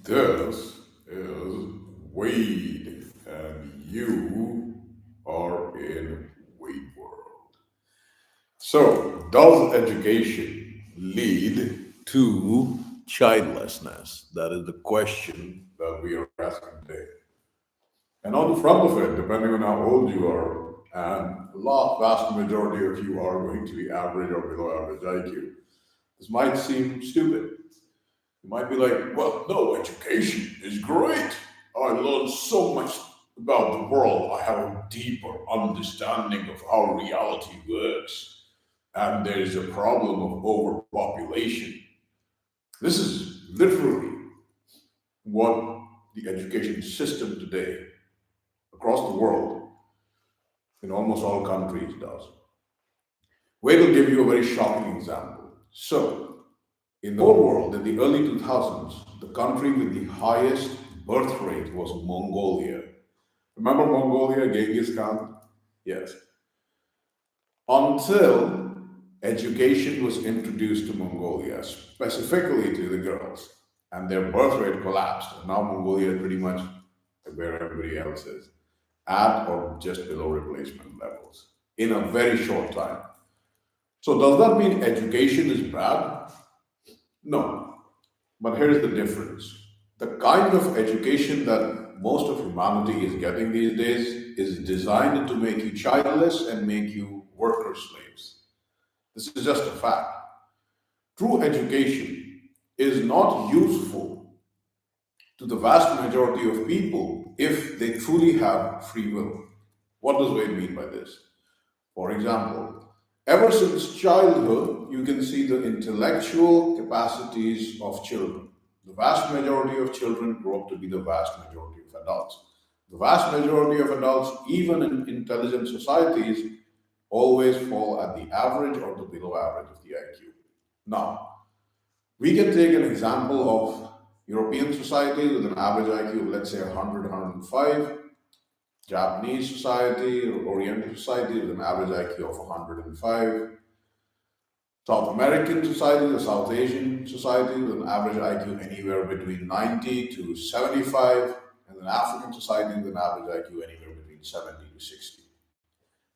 This is Wade, and you are in Wade World. So, does education lead to childlessness? That is the question that we are asking today. And on the front of it, depending on how old you are, and vast majority of you are going to be average or below average IQ, this might seem stupid. You might be like, well, no, education is great. I learned so much about the world. I have a deeper understanding of how reality works. And there's a problem of overpopulation. This is literally what the education system today across the world, in almost all countries, does. Wait will give you a very shocking example. So, in the whole world, in the early 2000s, the country with the highest birth rate was Mongolia. Remember Mongolia, Genghis Khan? Yes. Until education was introduced to Mongolia, specifically to the girls, and their birth rate collapsed. Now Mongolia is pretty much where everybody else is, at or just below replacement levels in a very short time. So does that mean education is bad? No. But here's the difference. The kind of education that most of humanity is getting these days is designed to make you childless and make you worker slaves. This is just a fact. True education is not useful to the vast majority of people if they truly have free will. What does Wade mean by this? For example, ever since childhood, you can see the intellectual capacities of children. The vast majority of children grow up to be the vast majority of adults. The vast majority of adults, even in intelligent societies, always fall at the average or the below average of the IQ. Now, we can take an example of European society with an average IQ of, let's say, 100, 105, Japanese society or Oriental society with an average IQ of 105, South American society or South Asian society with an average IQ anywhere between 90 to 75, and an African society with an average IQ anywhere between 70 to 60.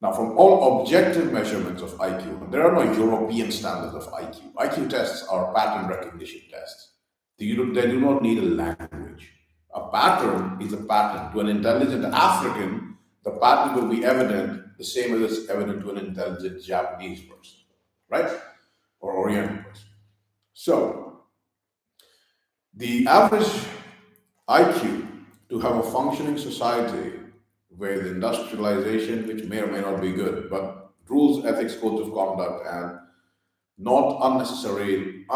Now, from all objective measurements of IQ, there are no European standards of IQ. IQ tests are pattern recognition tests. They do not need a language. A pattern is a pattern. To an intelligent African, the pattern will be evident the same as it's evident to an intelligent Japanese person, right? Or Oriental person. So, the average IQ to have a functioning society with industrialization, which may or may not be good, but rules, ethics, codes of conduct, and not unnecessary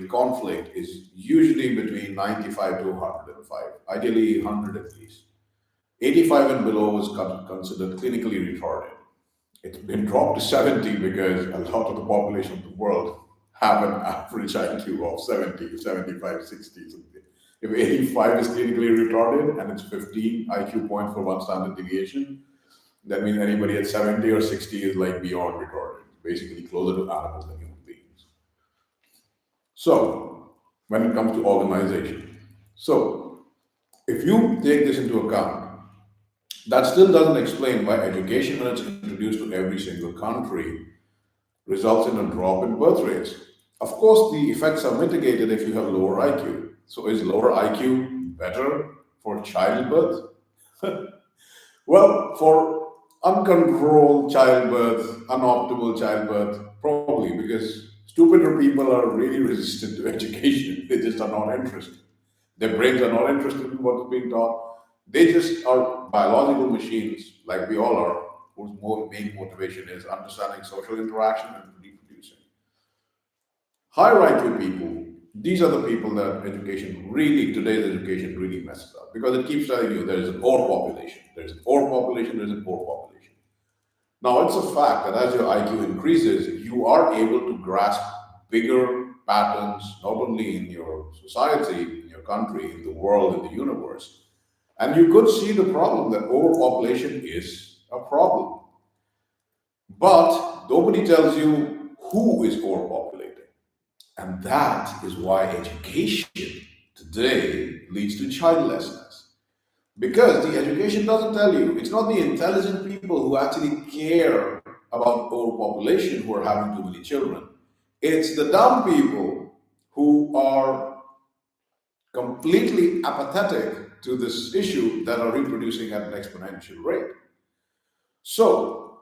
conflict is usually between 95 to 105, ideally 100 at least. 85 and below is considered clinically retarded. It's been dropped to 70 because a lot of the population of the world have an average IQ of 70 to 75, 60. If 85 is clinically retarded and it's 15 IQ points for one standard deviation, that means anybody at 70 or 60 is like beyond retarded, basically closer to animals than human beings. So, when it comes to organization, so if you take this into account, that still doesn't explain why education, when it's introduced to every single country, results in a drop in birth rates. Of course, the effects are mitigated if you have lower IQ. So, is lower IQ better for childbirth? Well, for uncontrolled childbirth, unoptimal childbirth, probably because stupider people are really resistant to education. They just are not interested. Their brains are not interested in what's being taught. They just are biological machines, like we all are, whose main motivation is understanding social interaction and reproducing. Higher IQ people, these are the people that today's education really messes up because it keeps telling you there is a poor population, there's a poor population, there's a poor population. Now, it's a fact that as your IQ increases, you are able to grasp bigger patterns, not only in your society, in your country, in the world, in the universe. And you could see the problem that overpopulation is a problem. But nobody tells you who is overpopulating. And that is why education today leads to childlessness. Because the education doesn't tell you, it's not the intelligent people who actually care about overpopulation who are having too many children. It's the dumb people who are completely apathetic to this issue that are reproducing at an exponential rate. So,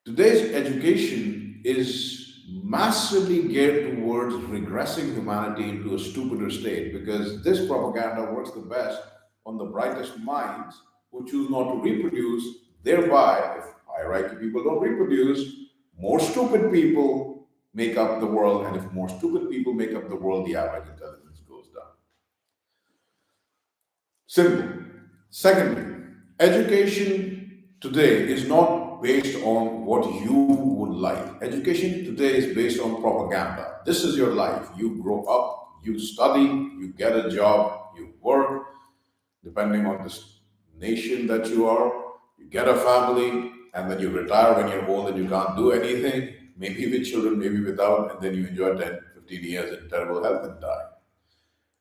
today's education is massively geared towards regressing humanity into a stupider state because this propaganda works the best on the brightest minds who choose not to reproduce. Thereby, if hierarchy people don't reproduce, more stupid people make up the world, and if more stupid people make up the world, the average intelligence goes down. Simple. Secondly, education today is not based on what you would like. Education today is based on propaganda. This is your life. You grow up, you study, you get a job, you work, depending on the nation that you are, you get a family, and then you retire when you're old and you can't do anything, maybe with children, maybe without, and then you enjoy 10, 15 years in terrible health and die.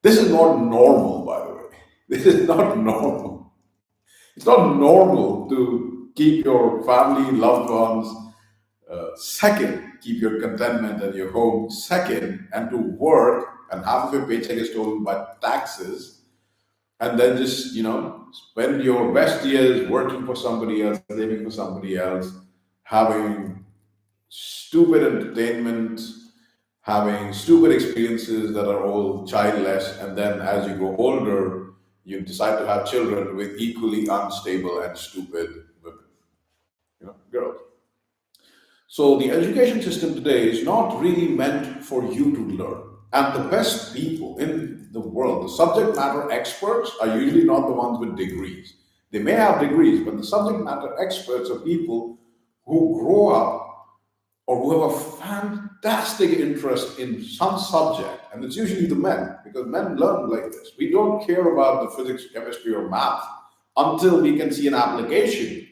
This is not normal, by the way. This is not normal. It's not normal to keep your family, loved ones second, keep your contentment and your home second, and to work and half of your paycheck is stolen by taxes, and then just spend your best years working for somebody else, living for somebody else, having stupid entertainment, having stupid experiences that are all childless, and then as you grow older, you decide to have children with equally unstable and stupid women, girls. So the education system today is not really meant for you to learn. And the best people in the world, the subject matter experts, are usually not the ones with degrees. They may have degrees, but the subject matter experts are people who grow up or who have a fantastic interest in some subject, and it's usually the men, because men learn like this. We don't care about the physics, chemistry, or math until we can see an application,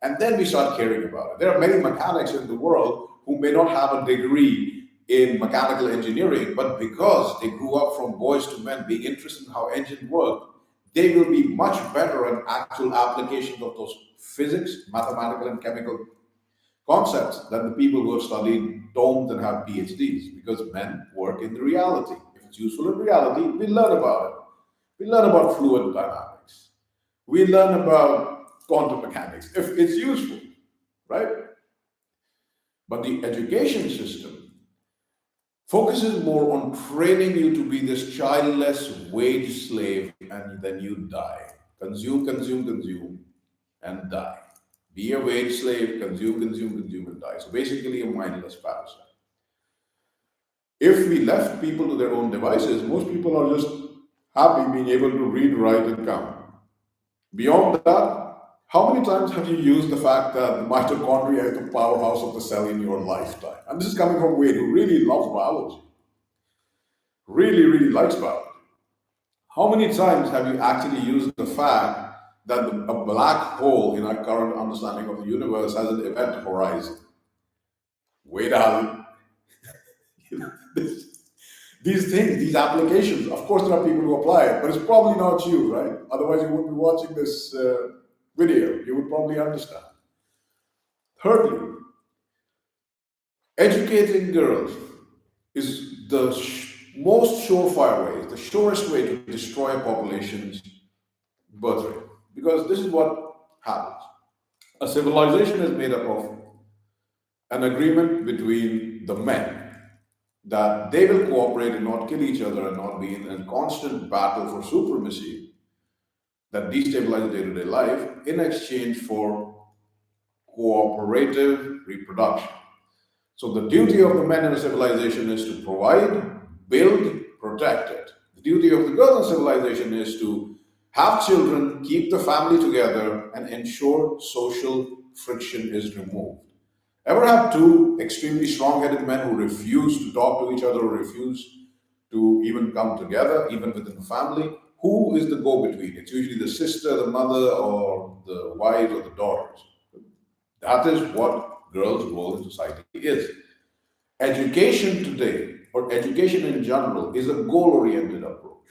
and then we start caring about it. There are many mechanics in the world who may not have a degree in mechanical engineering, but because they grew up from boys to men being interested in how engines work, they will be much better at actual applications of those physics, mathematical, and chemical concepts than the people who have studied domes and have PhDs, because men work in the reality. If it's useful in reality, we learn about it. We learn about fluid dynamics. We learn about quantum mechanics if it's useful, right? But the education system focuses more on training you to be this childless wage slave, and then you die. Consume, consume, consume, and die. Be a wage slave, consume, consume, consume, and die. So basically, a mindless parasite. If we left people to their own devices, most people are just happy being able to read, write, and count. Beyond that, how many times have you used the fact that the mitochondria is the powerhouse of the cell in your lifetime? And this is coming from Wade, who really loves biology, really, really likes biology. How many times have you actually used the fact that a black hole in our current understanding of the universe has an event horizon? Wade Allen. These things, these applications, of course there are people who apply it, but it's probably not you, right? Otherwise you wouldn't be watching this video. You would probably understand. Thirdly, educating girls is the most surefire way, the surest way to destroy a population's birth rate. Because this is what happens. A civilization is made up of an agreement between the men that they will cooperate and not kill each other and not be in a constant battle for supremacy that destabilizes day-to-day life in exchange for cooperative reproduction. So the duty of the men in a civilization is to provide, build, protect it. The duty of the girl in civilization is to have children, keep the family together, and ensure social friction is removed. Ever have two extremely strong-headed men who refuse to talk to each other or refuse to even come together, even within the family? Who is the go-between? It's usually the sister, the mother, or the wives or the daughters. That is what girls' role in society is. Education today, or education in general, is a goal-oriented approach.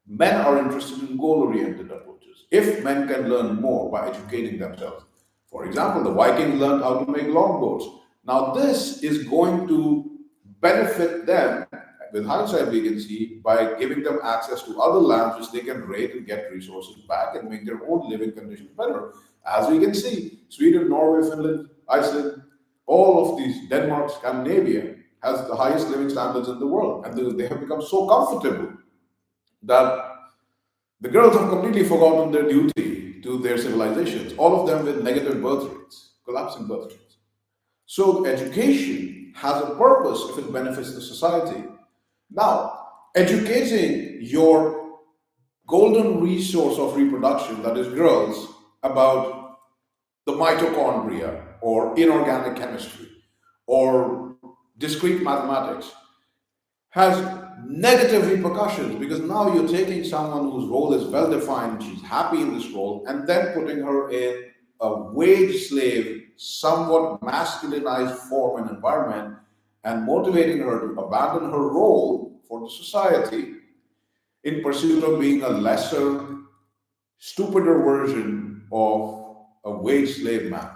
Men are interested in goal-oriented approaches. If men can learn more by educating themselves, for example, the Vikings learned how to make longboats. Now, this is going to benefit them, with hindsight we can see, by giving them access to other lands which they can raid and get resources back and make their own living conditions better. As we can see, Sweden, Norway, Finland, Iceland, all of these, Denmark, Scandinavia, has the highest living standards in the world. And they have become so comfortable that the girls have completely forgotten their duty to their civilizations, all of them with negative birth rates, collapsing birth rates. So education has a purpose if it benefits the society. Now, educating your golden resource of reproduction, that is girls, about the mitochondria or inorganic chemistry or discrete mathematics has negative repercussions, because now you're taking someone whose role is well defined, she's happy in this role, and then putting her in a wage slave, somewhat masculinized form and environment, and motivating her to abandon her role for the society in pursuit of being a lesser, stupider version of a wage slave man.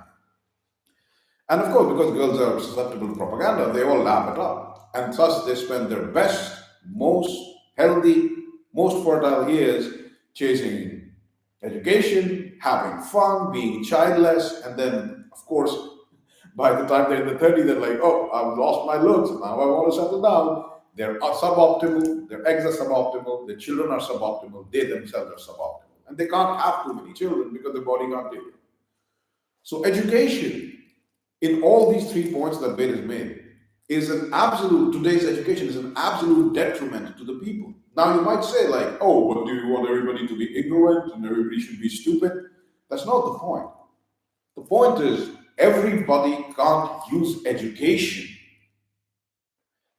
And of course, because girls are susceptible to propaganda, they all lap it up. And thus they spend their best, most healthy, most fertile years chasing education, having fun, being childless, and then, of course, by the time they're in the 30s, they're like, oh, I've lost my looks, now I want to settle down. They're suboptimal, their eggs are suboptimal, their children are suboptimal, they themselves are suboptimal. And they can't have too many children because the body can't take it. So education, in all these 3 points that Wade has made, is an absolute, today's education is an absolute detriment to the people. Now you might say like, oh, but do you want everybody to be ignorant and everybody should be stupid? That's not the point. The point is everybody can't use education.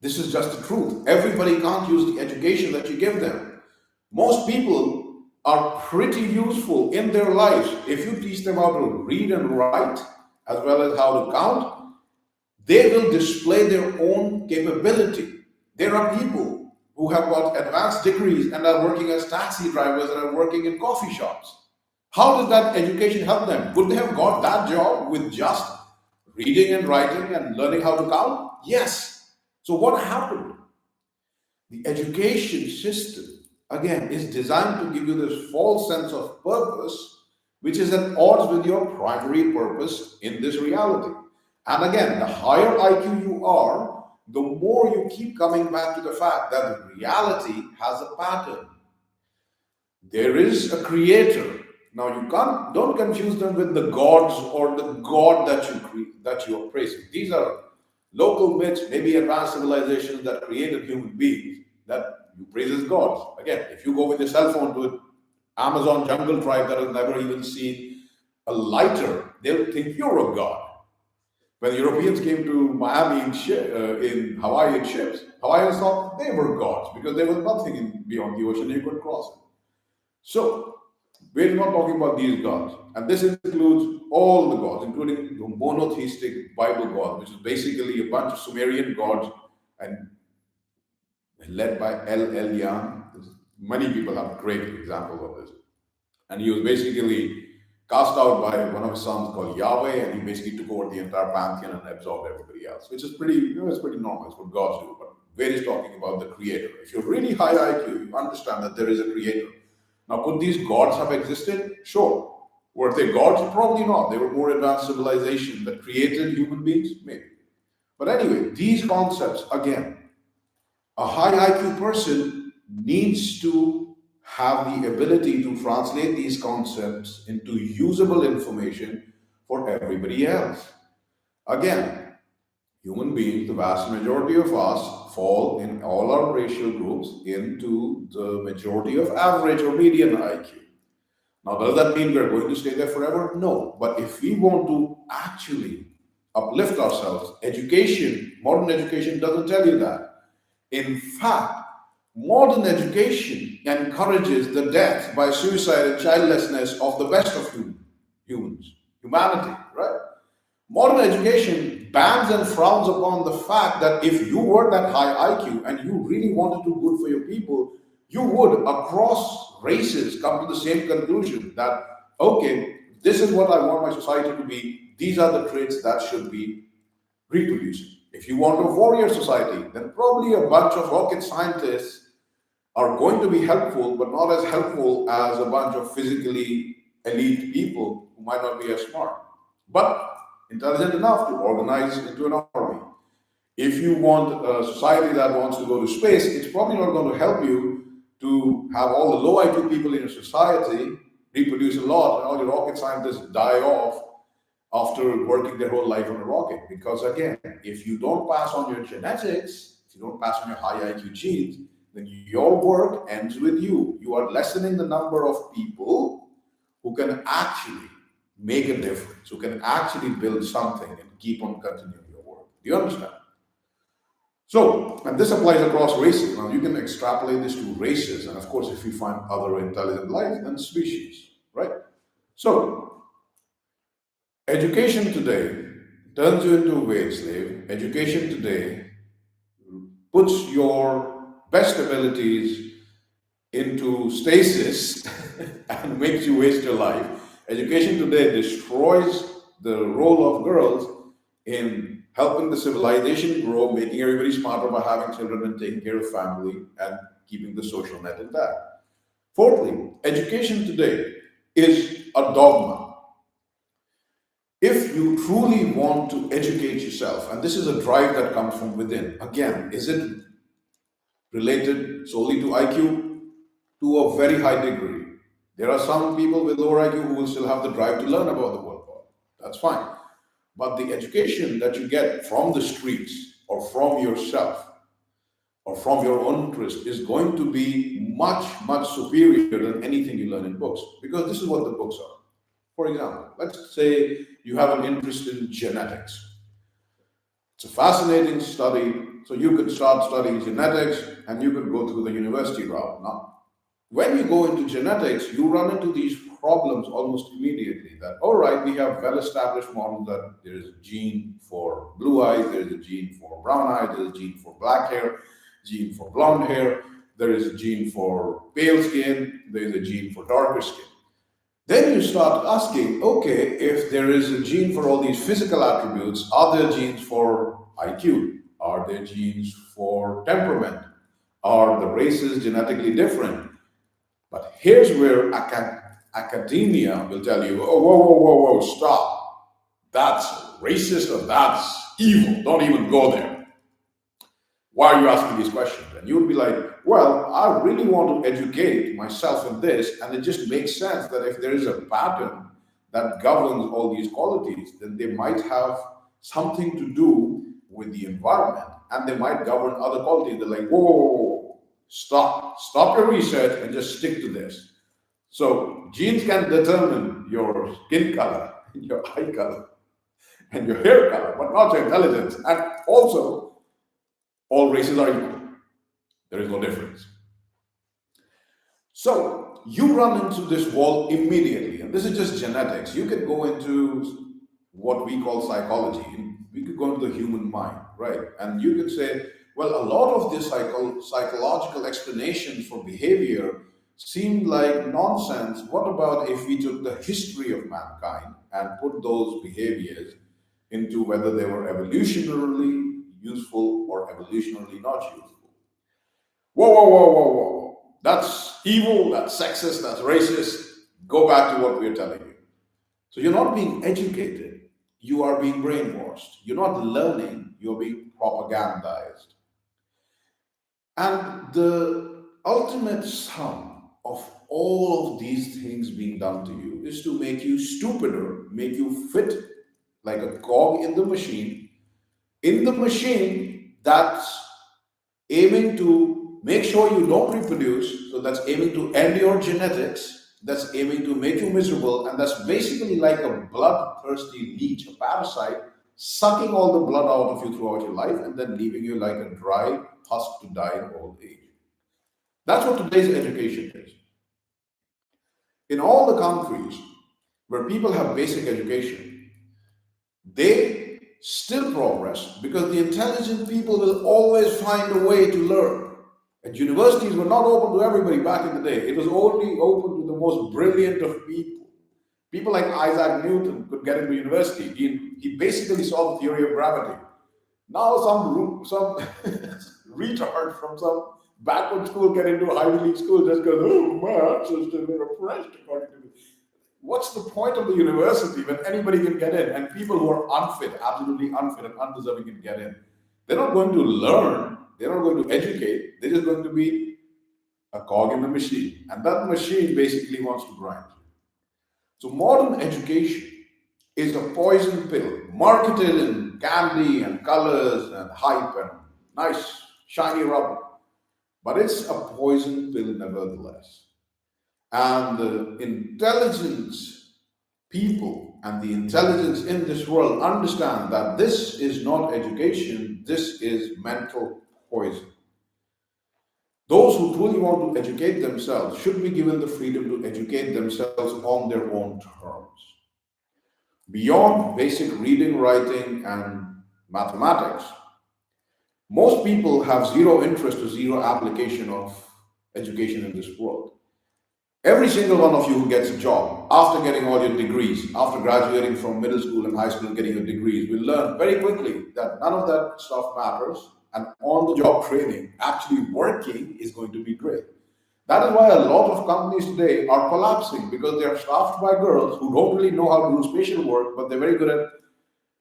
This is just the truth. Everybody can't use the education that you give them. Most people are pretty useful in their lives. If you teach them how to read and write, as well as how to count, they will display their own capability. There are people who have got advanced degrees and are working as taxi drivers and are working in coffee shops. How does that education help them? Would they have got that job with just reading and writing and learning how to count? Yes. So what happened? The education system, again, is designed to give you this false sense of purpose, which is at odds with your primary purpose in this reality. And again, the higher IQ you are, the more you keep coming back to the fact that reality has a pattern. There is a creator. Now don't confuse them with the gods or the god that you are praising. These are local myths, maybe advanced civilizations that created human beings that you praise as gods. Again, if you go with your cell phone to an Amazon jungle tribe that has never even seen a lighter, they'll think you're a god. When Europeans came to Miami in Hawaiian ships, Hawaiians thought they were gods because there was nothing beyond the ocean you could cross it. So, we're not talking about these gods. And this includes all the gods, including the monotheistic Bible God, which is basically a bunch of Sumerian gods and led by El Elyon. Many people have great examples of this. And he was basically cast out by one of his sons called Yahweh, and he basically took over the entire pantheon and absorbed everybody else, which is pretty, it's pretty normal. It's what gods do. But Wade is talking about the creator. If you're really high IQ, you understand that there is a creator. Now, could these gods have existed? Sure. Were they gods? Probably not. They were more advanced civilization that created human beings? Maybe. But anyway, these concepts, again, a high IQ person needs to have the ability to translate these concepts into usable information for everybody else. Again, human beings, the vast majority of us, fall in all our racial groups into the majority of average or median IQ. Now, does that mean we're going to stay there forever? No. But if we want to actually uplift ourselves, education, modern education doesn't tell you that. In fact, modern education encourages the death by suicide and childlessness of the best of humanity, right? Modern education bans and frowns upon the fact that if you were that high IQ and you really wanted to do good for your people, you would, across races, come to the same conclusion that, okay, this is what I want my society to be, these are the traits that should be reproduced. If you want a warrior society, then probably a bunch of rocket scientists are going to be helpful, but not as helpful as a bunch of physically elite people who might not be as smart, but intelligent enough to organize into an army. If you want a society that wants to go to space, it's probably not going to help you to have all the low IQ people in your society reproduce a lot and all your rocket scientists die off after working their whole life on a rocket. Because again, if you don't pass on your genetics, if you don't pass on your high IQ genes, then your work ends with you. You are lessening the number of people who can actually make a difference, who can actually build something and keep on continuing your work. Do you understand? So, and this applies across races. Now, you can extrapolate this to races, and of course, if you find other intelligent life, then species, right? So, education today turns you into a wage slave. Education today puts your best abilities into stasis and makes you waste your life. Education today destroys the role of girls in helping the civilization grow, making everybody smarter by having children and taking care of family and keeping the social net intact. Fourthly, education today is a dogma. If you truly want to educate yourself, and this is a drive that comes from within, again, is it related solely to IQ? To a very high degree. There are some people with lower IQ who will still have the drive to learn about the world. That's fine. But the education that you get from the streets or from yourself or from your own interest is going to be much, much superior than anything you learn in books, because this is what the books are. For example, let's say you have an interest in genetics. It's a fascinating study, so you could start studying genetics and you could go through the university route. Now, when you go into genetics, you run into these problems almost immediately that, all right, we have well-established models that there is a gene for blue eyes, there is a gene for brown eyes, there is a gene for black hair, gene for blonde hair, there is a gene for pale skin, there is a gene for darker skin. Then you start asking, okay, if there is a gene for all these physical attributes, are there genes for IQ? Are there genes for temperament? Are the races genetically different? But here's where academia will tell you, oh, whoa, stop. That's racist or that's evil. Don't even go there. Why are you asking these questions? And you would be like, well, I really want to educate myself in this, and it just makes sense that if there is a pattern that governs all these qualities, then they might have something to do with the environment, and they might govern other qualities. They're like, whoa, stop your research and just stick to this. So genes can determine your skin color, your eye color, and your hair color, but not your intelligence. And also, all races are equal. There is no difference. So you run into this wall immediately, and this is just genetics. You can go into what we call psychology. We could go into the human mind, right? And you could say, well, a lot of this psychological explanations for behavior seem like nonsense. What about if we took the history of mankind and put those behaviors into whether they were evolutionarily useful or evolutionarily not useful? Whoa. That's evil, that's sexist, that's racist. Go back to what we're telling you. So you're not being educated, you are being brainwashed. You're not learning, you're being propagandized. And the ultimate sum of all of these things being done to you is to make you stupider, make you fit like a cog in the machine that's aiming to make sure you don't reproduce, so that's aiming to end your genetics, that's aiming to make you miserable, and that's basically like a bloodthirsty leech, a parasite, sucking all the blood out of you throughout your life and then leaving you like a dry husk to die in old age. That's what today's education is. In all the countries where people have basic education, they still progress because the intelligent people will always find a way to learn. And universities were not open to everybody back in the day. It was only open to the most brilliant of people. People like Isaac Newton could get into university. He basically saw the theory of gravity. Now some retard from some backward school get into a Ivy League school just goes, oh, my ancestors were oppressed according to me. What's the point of the university when anybody can get in and people who are unfit, absolutely unfit and undeserving can get in? They're not going to learn, they're not going to educate, they're just going to be a cog in the machine. And that machine basically wants to grind you. So modern education is a poison pill marketed in candy and colors and hype and nice shiny rubber. But it's a poison pill nevertheless. And the intelligence people and the intelligence in this world understand that this is not education, this is mental poison. Those who truly want to educate themselves should be given the freedom to educate themselves on their own terms. Beyond basic reading, writing, and mathematics, most people have zero interest or zero application of education in this world. Every single one of you who gets a job after getting all your degrees, after graduating from middle school and high school and getting your degrees, will learn very quickly that none of that stuff matters, and on-the-job training, actually working, is going to be great. That is why a lot of companies today are collapsing, because they are staffed by girls who don't really know how to do spatial work, but they're very good at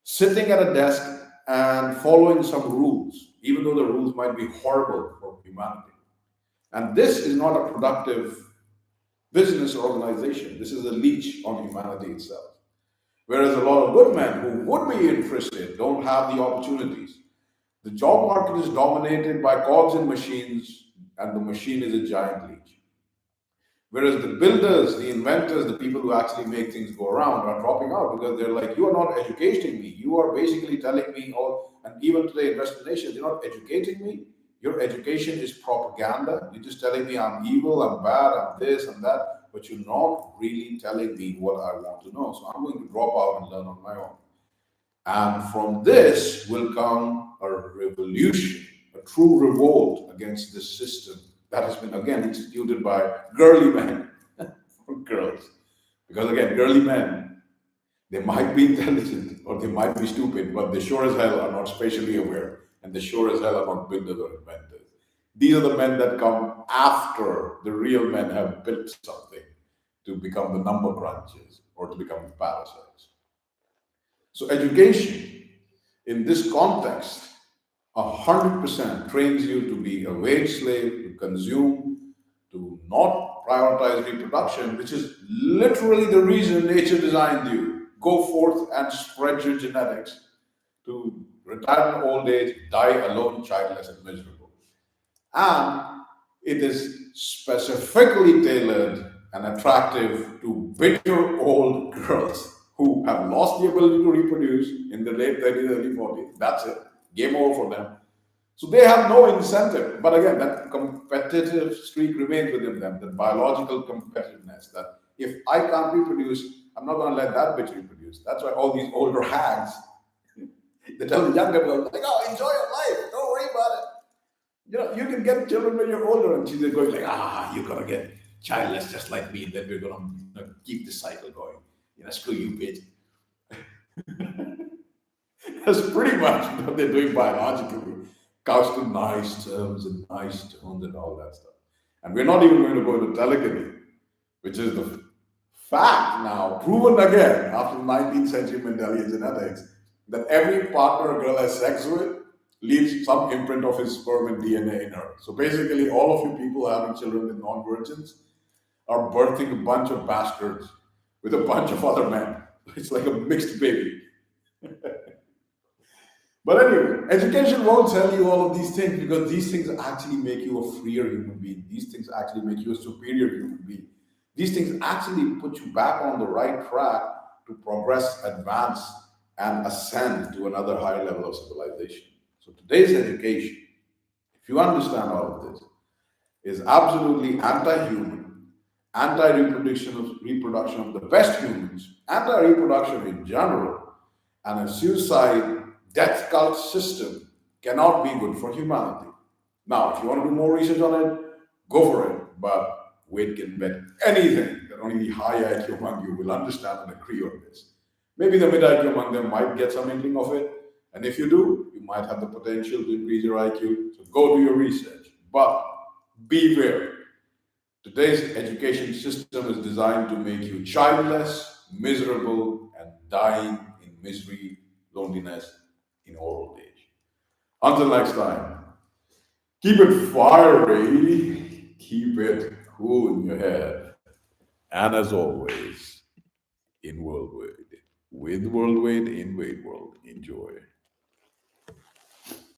sitting at a desk and following some rules, even though the rules might be horrible for humanity. And this is not a productive business or organization. This is a leech on humanity itself. Whereas a lot of good men who would be interested don't have the opportunities. The job market is dominated by cogs and machines, and the machine is a giant leech. Whereas the builders, the inventors, the people who actually make things go around are dropping out, because they're like, you are not educating me. You are basically telling me all, and even today in Western nations, you're not educating me. Your education is propaganda. You're just telling me I'm evil, I'm bad, I'm this and that, but you're not really telling me what I want to know. So I'm going to drop out and learn on my own. And from this will come a revolution, a true revolt against this system that has been again instituted by girly men for girls. Because again, girly men, they might be intelligent or they might be stupid, but they sure as hell are not spatially aware, and they sure as hell are not builders or inventors. These are the men that come after the real men have built something to become the number crunchers or to become the parasites. So education in this context 100% trains you to be a wage slave, to consume, to not prioritize reproduction, which is literally the reason nature designed you. Go forth and spread your genetics to retire in old age, die alone, childless, and miserable. And it is specifically tailored and attractive to bitter old girls who have lost the ability to reproduce in the late 30s, early 40s. That's it. Game over for them. So they have no incentive. But again, that competitive streak remains within them, that biological competitiveness, that if I can't reproduce, I'm not going to let that bitch reproduce. That's why all these older hags, they tell the younger girls, like, oh, enjoy your life. Don't worry about it. You know, you can get children when you're older. And she's going like, you're going to get childless just like me. And then we're going to keep the cycle going. Screw you, bitch. That's pretty much what they're doing biologically. Couched in nice terms and nice tones and all that stuff. And we're not even going to go into telegamy, which is the fact now, proven again after 19th century Mendelian genetics, that every partner a girl has sex with leaves some imprint of his sperm and DNA in her. So basically, all of you people having children with non-virgins are birthing a bunch of bastards with a bunch of other men. It's like a mixed baby. But anyway, education won't tell you all of these things, because these things actually make you a freer human being. These things actually make you a superior human being. These things actually put you back on the right track to progress, advance, and ascend to another higher level of civilization. So today's education, if you understand all of this, is absolutely anti-human, anti-reproduction of the best humans, anti-reproduction in general, and a suicide death cult system cannot be good for humanity. Now, if you want to do more research on it, go for it. But Wade can bet anything that only the high IQ among you will understand and agree on this. Maybe the mid IQ among them might get some inkling of it. And if you do, you might have the potential to increase your IQ. So go do your research. But be wary. Today's education system is designed to make you childless, miserable, and dying in misery, loneliness in old age. Until next time, keep it fiery, keep it cool in your head. And as always, in World Wade, with World Wade in Wade World, enjoy.